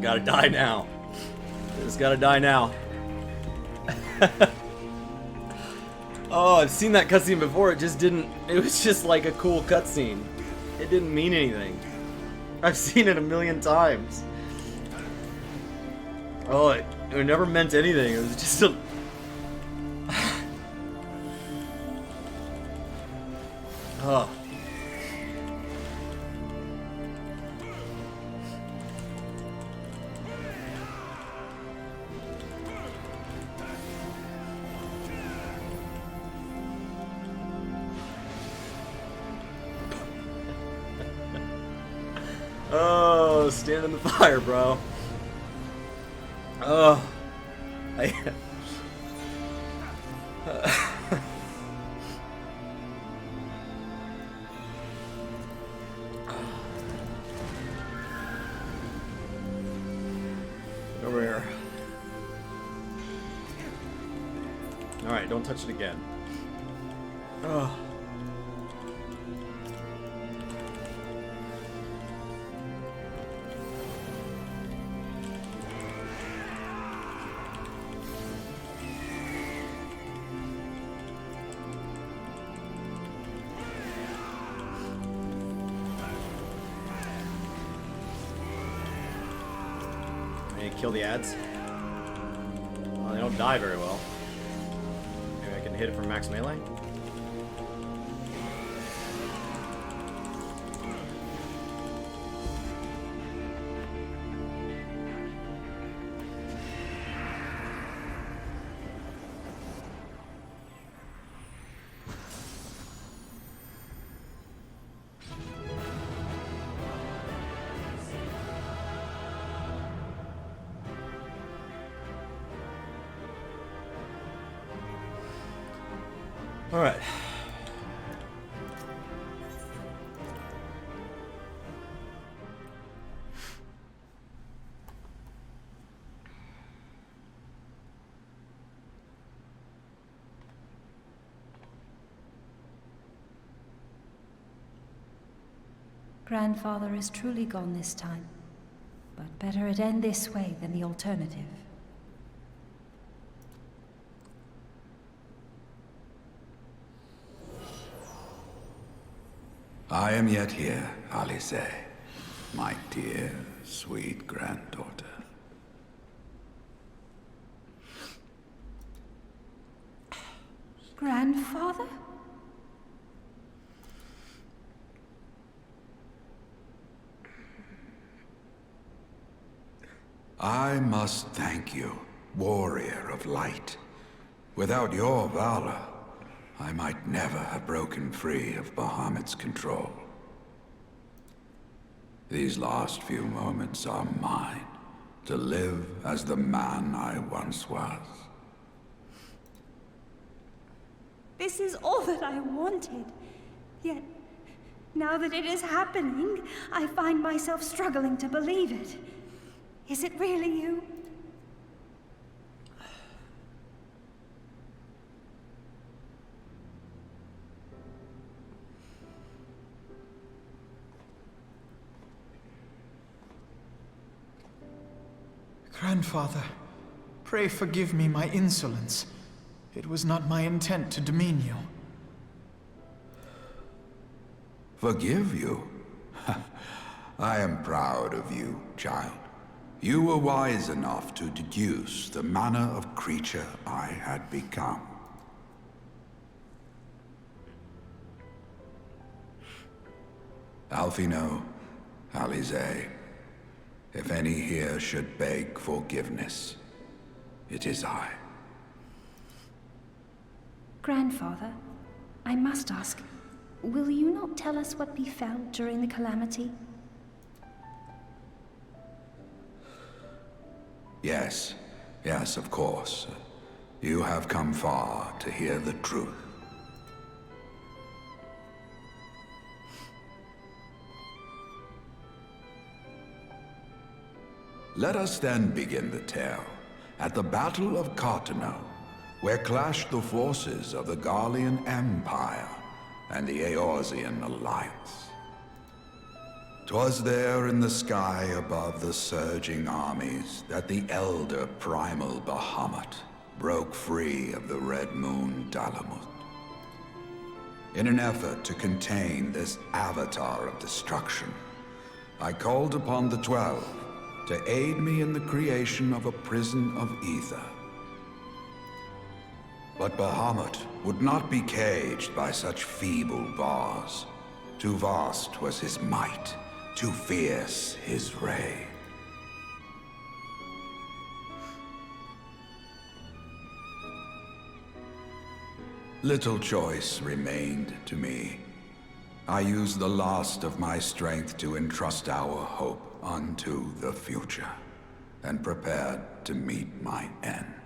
Just gotta die now. Just gotta die now. Oh, I've seen that cutscene before. It was just like a cool cutscene. It didn't mean anything. I've seen it a million times. Oh, it never meant anything. It was just a... Oh. Oh, stand in the fire, bro. Oh. Over here. Alright, don't touch it again. Oh. Kill the ads. Well, they don't die very well. Maybe I can hit it from max melee? All right. Grandfather is truly gone this time, but better it end this way than the alternative. I am yet here, Alice, my dear, sweet granddaughter. Grandfather? I must thank you, warrior of light. Without your valor, I might never have broken free of Bahamut's control. These last few moments are mine, to live as the man I once was. This is all that I wanted. Yet, now that it is happening, I find myself struggling to believe it. Is it really you? Grandfather, pray forgive me my insolence. It was not my intent to demean you. Forgive you? I am proud of you, child. You were wise enough to deduce the manner of creature I had become. Alfino, Alize, if any here should beg forgiveness, it is I. Grandfather, I must ask, will you not tell us what befell during the calamity? Yes, yes, of course. You have come far to hear the truth. Let us then begin the tale at the Battle of Cartano, where clashed the forces of the Garlean Empire and the Eorzean Alliance. 'Twas there in the sky above the surging armies that the elder primal Bahamut broke free of the Red Moon Dalamut. In an effort to contain this avatar of destruction, I called upon the 12 to aid me in the creation of a prison of ether. But Bahamut would not be caged by such feeble bars. Too vast was his might, too fierce his ray. Little choice remained to me. I used the last of my strength to entrust our hope unto the future, and prepared to meet my end.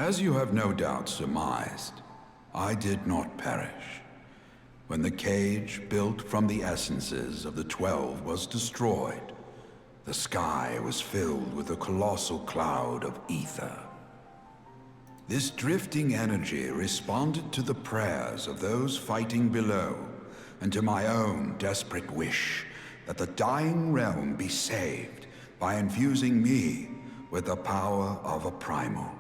As you have no doubt surmised, I did not perish. When the cage built from the essences of the 12 was destroyed, the sky was filled with a colossal cloud of ether. This drifting energy responded to the prayers of those fighting below, and to my own desperate wish that the dying realm be saved by infusing me with the power of a primal.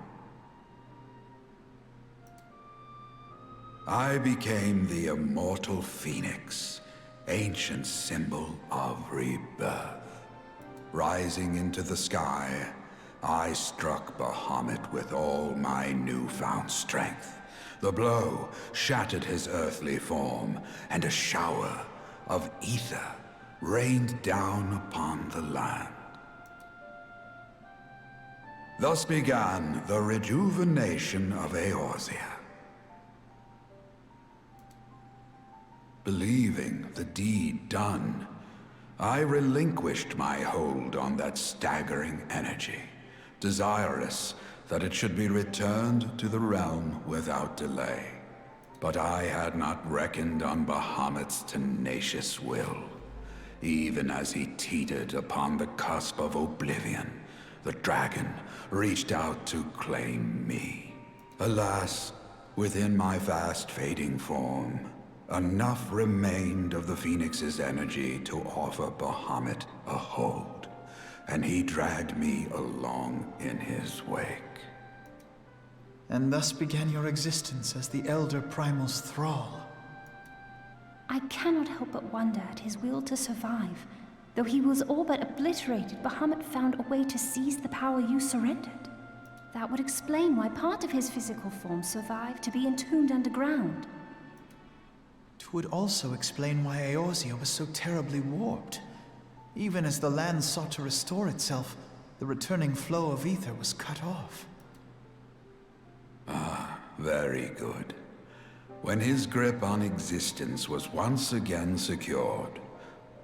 I became the immortal phoenix, ancient symbol of rebirth. Rising into the sky, I struck Bahamut with all my newfound strength. The blow shattered his earthly form, and a shower of ether rained down upon the land. Thus began the rejuvenation of Eorzea. Believing the deed done, I relinquished my hold on that staggering energy, desirous that it should be returned to the realm without delay. But I had not reckoned on Bahamut's tenacious will. Even as he teetered upon the cusp of oblivion, the dragon reached out to claim me. Alas, within my fast fading form, enough remained of the Phoenix's energy to offer Bahamut a hold, and he dragged me along in his wake. And thus began your existence as the Elder Primal's thrall. I cannot help but wonder at his will to survive. Though he was all but obliterated, Bahamut found a way to seize the power you surrendered. That would explain why part of his physical form survived to be entombed underground. It would also explain why Eorzea was so terribly warped. Even as the land sought to restore itself, the returning flow of ether was cut off. Very good. When his grip on existence was once again secured,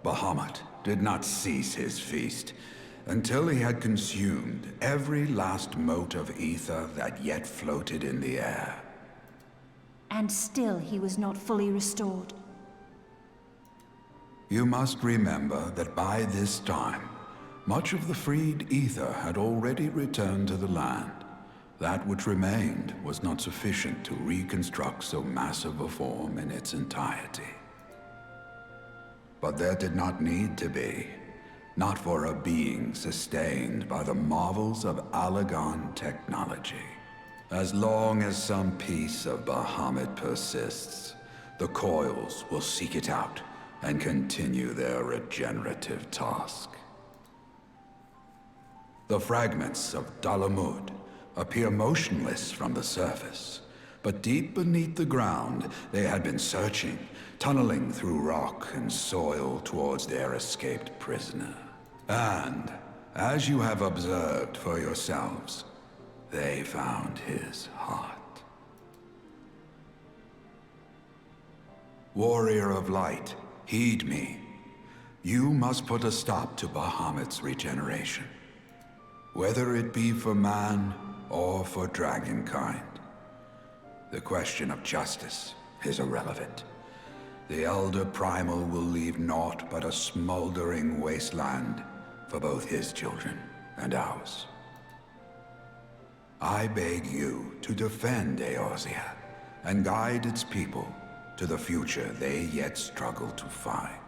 Bahamut did not cease his feast until he had consumed every last mote of ether that yet floated in the air. And still he was not fully restored. You must remember that by this time, much of the freed ether had already returned to the land. That which remained was not sufficient to reconstruct so massive a form in its entirety. But there did not need to be. Not for a being sustained by the marvels of Allagan technology. As long as some piece of Bahamut persists, the Coils will seek it out and continue their regenerative task. The fragments of Dalamud appear motionless from the surface, but deep beneath the ground they had been searching, tunneling through rock and soil towards their escaped prisoner. And, as you have observed for yourselves, they found his heart. Warrior of Light, heed me. You must put a stop to Bahamut's regeneration. Whether it be for man or for dragonkind. The question of justice is irrelevant. The Elder Primal will leave naught but a smoldering wasteland for both his children and ours. I beg you to defend Eorzea and guide its people to the future they yet struggle to find.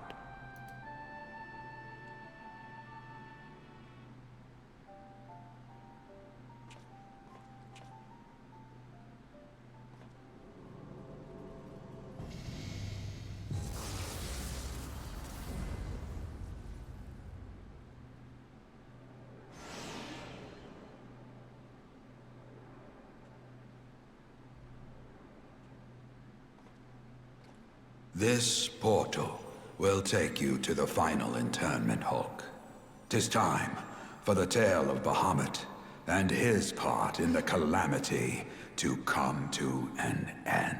This portal will take you to the final internment hulk. 'Tis time for the tale of Bahamut and his part in the calamity to come to an end.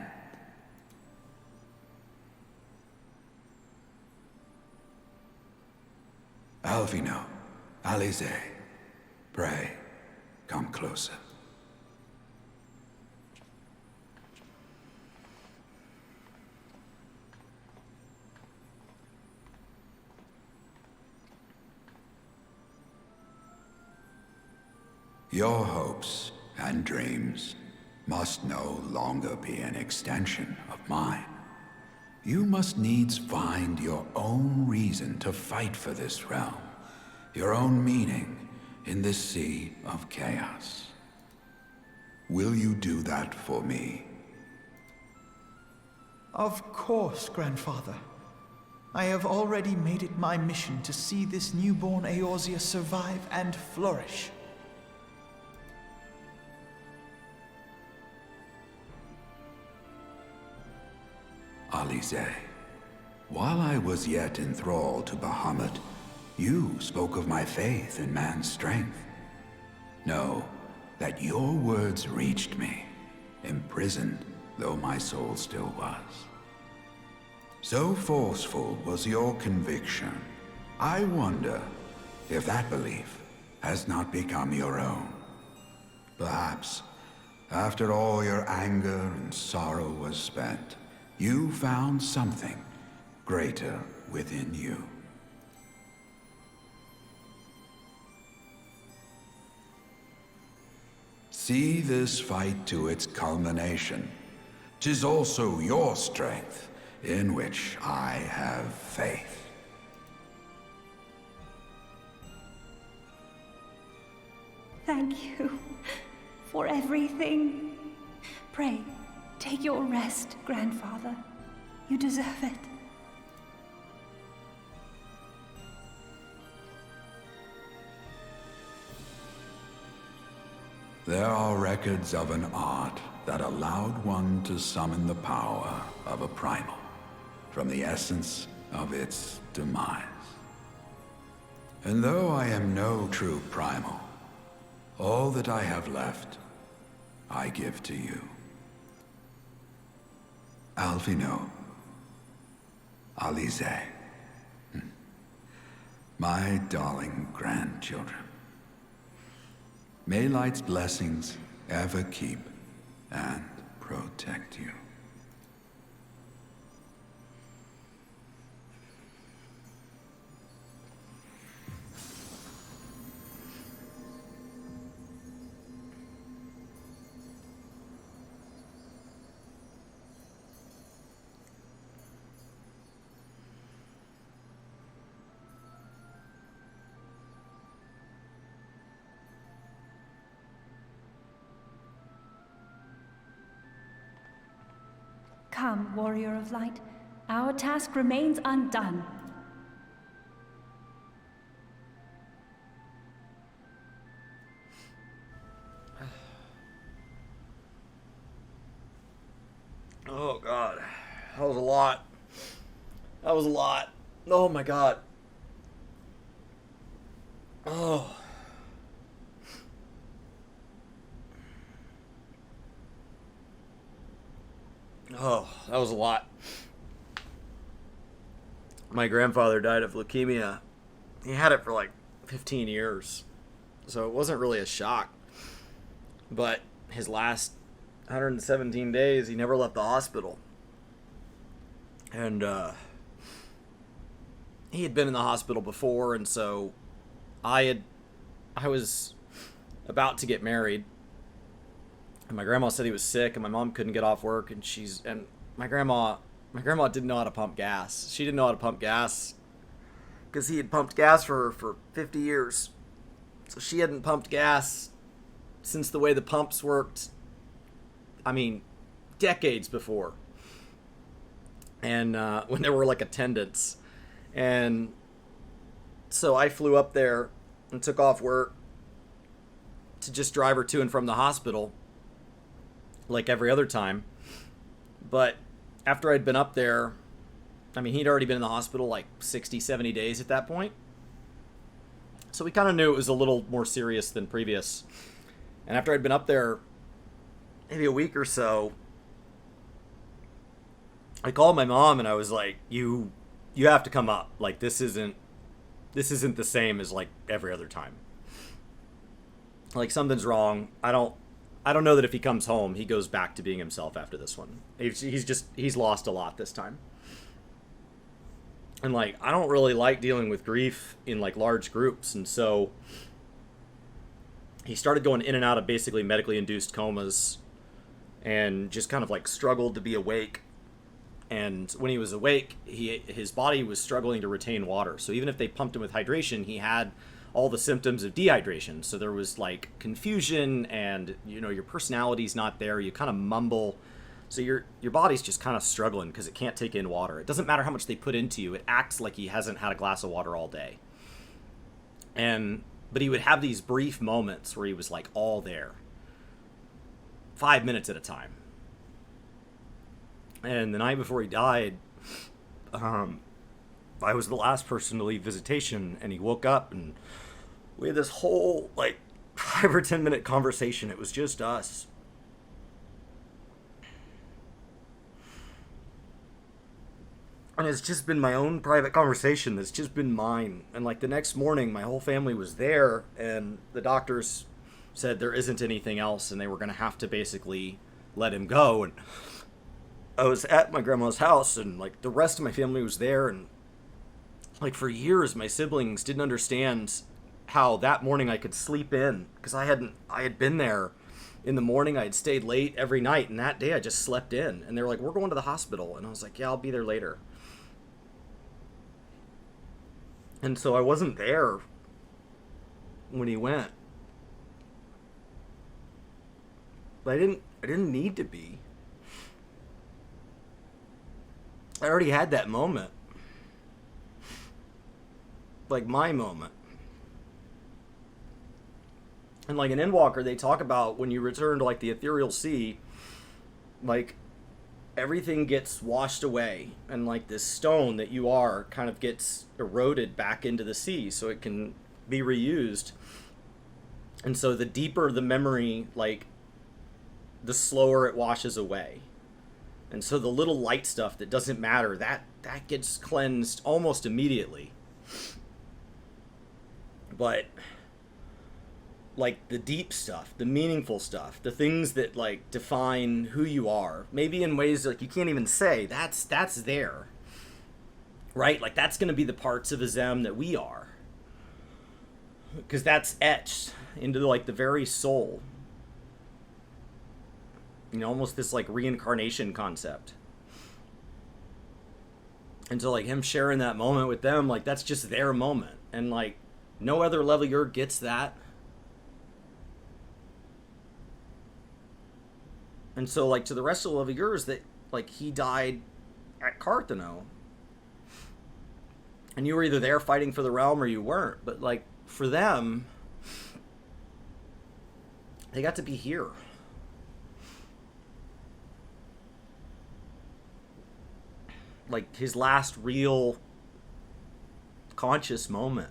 Alvino, Alize, pray, come closer. Your hopes and dreams must no longer be an extension of mine. You must needs find your own reason to fight for this realm, your own meaning in this sea of chaos. Will you do that for me? Of course, Grandfather. I have already made it my mission to see this newborn Eorzea survive and flourish. Alize, while I was yet enthralled to Bahamut, you spoke of my faith in man's strength. Know that your words reached me, imprisoned though my soul still was. So forceful was your conviction, I wonder if that belief has not become your own. Perhaps, after all your anger and sorrow was spent, you found something greater within you. See this fight to its culmination. 'Tis also your strength in which I have faith. Thank you for everything. Pray, take your rest, Grandfather. You deserve it. There are records of an art that allowed one to summon the power of a primal from the essence of its demise. And though I am no true primal, all that I have left, I give to you. Alphino, Alize, my darling grandchildren. May Light's blessings ever keep and protect you. Come, Warrior of Light. Our task remains undone. Oh god, that was a lot. That was a lot. Oh my god. Oh. Oh, that was a lot. My grandfather died of leukemia. He had it for like 15 years. So it wasn't really a shock. But his last 117 days, he never left the hospital. And he had been in the hospital before, and so I was about to get married. And my grandma said he was sick, and my mom couldn't get off work, and my grandma didn't know how to pump gas. She didn't know how to pump gas because he had pumped gas for her for 50 years. So she hadn't pumped gas since the way the pumps worked. I mean, decades before. And when there were like attendants. And so I flew up there and took off work to just drive her to and from the hospital like every other time. But after I'd been up there, I mean, he'd already been in the hospital like 60, 70 days at that point. So we kind of knew it was a little more serious than previous. And after I'd been up there maybe a week or so, I called my mom and I was like, you have to come up. Like, this isn't the same as like every other time. Like, something's wrong. I don't know that if he comes home, he goes back to being himself after this one. He's lost a lot this time. And like, I don't really like dealing with grief in like large groups. And so he started going in and out of basically medically induced comas and just kind of like struggled to be awake. And when he was awake, his body was struggling to retain water. So even if they pumped him with hydration, he had all the symptoms of dehydration. So there was like confusion, and your personality's not there. You kind of mumble. So your body's just kind of struggling because it can't take in water. It doesn't matter how much they put into you. It acts like he hasn't had a glass of water all day. But he would have these brief moments where he was like all there. 5 minutes at a time. And the night before he died, I was the last person to leave visitation, and he woke up, and we had this whole, like, 5 or 10 minute conversation. It was just us. And it's just been my own private conversation that's just been mine. And, like, the next morning, my whole family was there, and the doctors said there isn't anything else, and they were going to have to basically let him go. And I was at my grandma's house, and like the rest of my family was there, and like for years my siblings didn't understand how that morning I could sleep in, because I had been there in the morning. I had stayed late every night, and that day I just slept in. And they were like, we're going to the hospital. And I was like, yeah, I'll be there later. And so I wasn't there when he went. But I didn't need to be. I already had that moment. Like my moment. And like in Endwalker, they talk about when you return to like the ethereal sea, like everything gets washed away, and like this stone that you are kind of gets eroded back into the sea so it can be reused. And so the deeper the memory, like the slower it washes away. And so the little light stuff that doesn't matter, that gets cleansed almost immediately. But like the deep stuff, the meaningful stuff, the things that like define who you are, maybe in ways like you can't even say, that's there. Right? Like that's going to be the parts of Azem that we are. Because that's etched into like the very soul. You know, almost this like reincarnation concept. And so like him sharing that moment with them, like that's just their moment. And like no other leveler gets that. And so like to the rest of the levelers, that like he died at Carthano. And you were either there fighting for the realm or you weren't. But like for them, they got to be here. Like his last real conscious moment.